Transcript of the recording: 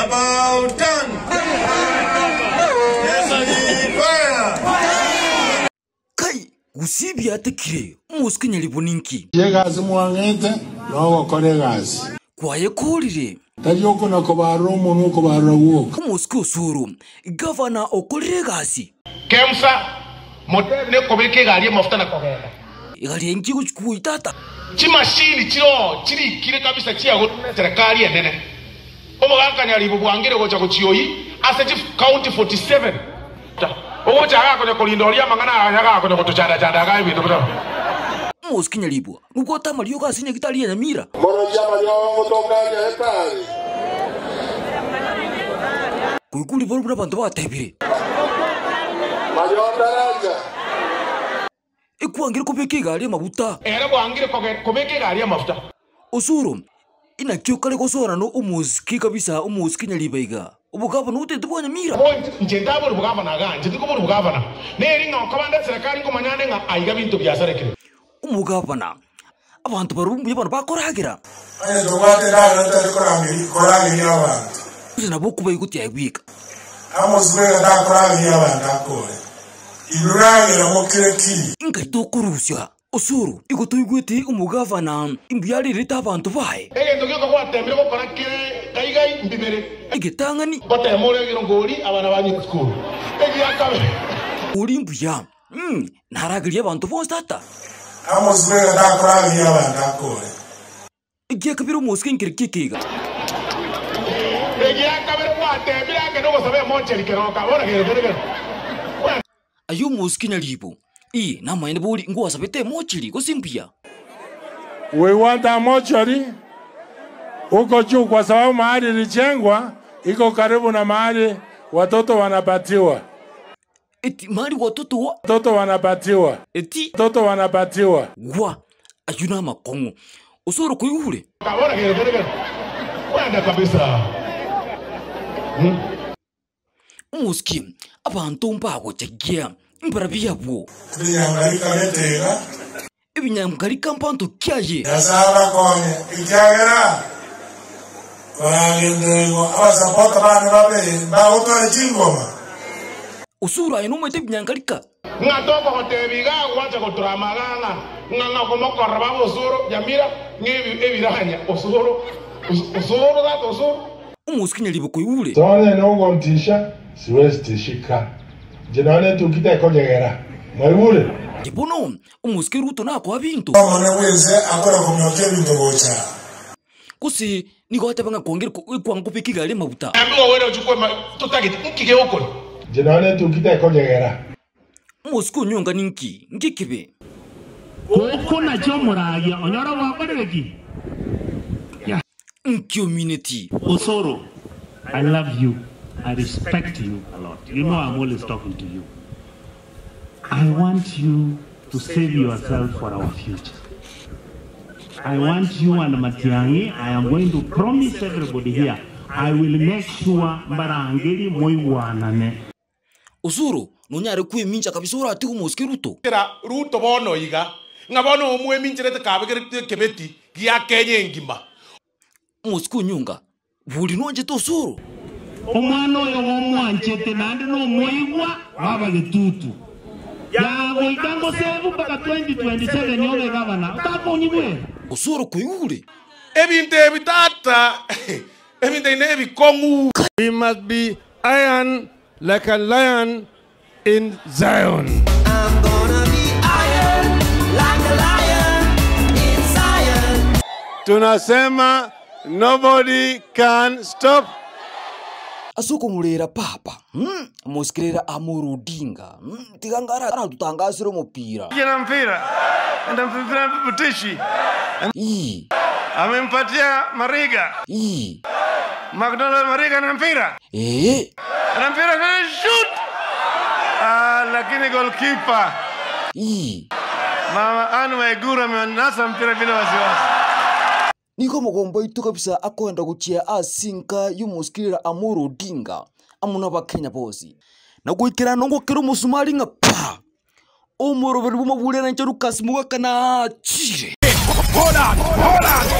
About done. Kai, usibi atekire, umuskinya liboninki. Yegazi mwangete, no koregazi. Kwaye kolire. Tajoko na kobaro umuntu kobaro wo. Umuski usuru, governor okoregasi. Kemsa, mote ne kobeke gari mafuta na kogera. Gari enki kuitata. Chimashini chiri kire kabisa chiago serikali enene. Omugakanya libu bwangire gocha kuchioyi aseti county 47. Ogocha gako kulindoria mangana anyaga ko kutuchanda chanda ga ibintu bito. Umuskinya libu, nuko tamalio gasinya kitali na mira. Moro chama lyo kutoka hekari. Kuikuli volbura bantu batebire. Mayo daraja. Ekuangire kubeke gari mabuta. Era bwangire kobeke gari mafuta. Usuru ina kyokale kosora no umuski kabisa umuskinya libaiga. Ubugava no utebanya mira. Njendabo ubugava na ganje ndiko ubugava na. Neri nga kabanda serikali ko manyane nga aiga bintu byasarekere. Umugava abantu barumbuye bano bakoragira. Aya dogate na korami abantu. Uzina bokuba iguti yagwika. Amozwe da korami abantu akore. Ibrahim mokireki. Ingaito kurusya. Usuru igutuyigwiti umugava imbuyari rita abantu bahe. Ege ndogyo ko atembere ko korakire kaigai mbibere. Igitangani batemore giro ngori abana banyi school. Ege yakabe. Uri imbuya. Naragiriye abantu bose tata. Amozwe da korami abantu akore. Ige kabiro muskin kirkikiga. Ege yakabe ko atembere ake no sabe moncheri keroka. Ora gero. Ayo muskinya libo. Na maine boli nguwa sabete mochili kusimpia. We want a mochari. Uko juu kwa sababu mahali ilijengwa iko karibu na mahali watoto wanapatiwa. Eti mahali watoto wanapatiwa. Eti watoto wanapatiwa. Wa ayuna makongo. Usoro kuyule. Kabona gero. Wanda kabisa. Muski abantu mpago chagia. Imparabia bwo. Binyangalika letega. Ibinyangalika mpanto kyaje. Yasaba konye ikyagera. Baragendo abasapota bana babe bautore chingoma. Usura ino mete binyangalika. Ngatoko hotebiga wacha kuturamaganga. Nganga komokora babo usuru yamira ngebi ebiranya usuru that usuru. Umuskinya libo kuyule. Tone no ngontisha siwezi tishika. Jenane tukita kogera. Mwalimu. Ibono umuskiruto nako abintu. Mwana weze akora kumyoke bintu bocha. Kusi niko hatabanga kuongera kwangu piki gale mabuta. Ambiwa wewe uchukue tutageti nkige huko. Jenane tukita kogera. Musku nyonga ninki ngikibe. Koko na chomorage onyora wakoreki. Yeah. Community. Osoro, I love you. I respect you a lot. You know I'm always talking to you. I want you to save yourself for our future. I want you and Matiangi, I am going to promise everybody here, I will make sure Mbarangeli moiwanane. Usuru, nonyare kuye mincha kabisura ati umuski ruto. Kira ruto bono iga. Ngabono umwe minchirete kabegere kebeti giya kenye ngimba. Musku nyunga. Buli nonje to usuru. Omwana oyo w'omwanchete nandi n'omwigwa waba gitutu. Yago ikango sevu mpaka 2027 nyonge gavana. Utakunyibwe. Usuru kuyule. Ebinte ebitata. Ebinte nebikongu. We must be iron like a lion in Zion. I'm gonna be iron like a lion in Zion. Tunasema nobody can stop. Asuko mulera papa. Muskirera Amuru Odinga. Tigangara tutangasiro mupira. Jina mpira. Ndio mpira Butishi. Amempatia Mariga. McDonald Mariga na mpira. Na mpira na shoot. Lakini goalkeeper. Mama Anu Waiguru amenasa mpira bila wasiwasi. Niko mugombo itu kabisa akwenda guchia asinka y'umuskirira Amuru Odinga amuna bakenya bosi. na gwikira nongo kiro musumari nga pa umuroberi bumavulira ncha Lucas Muga kana chire. Hold on.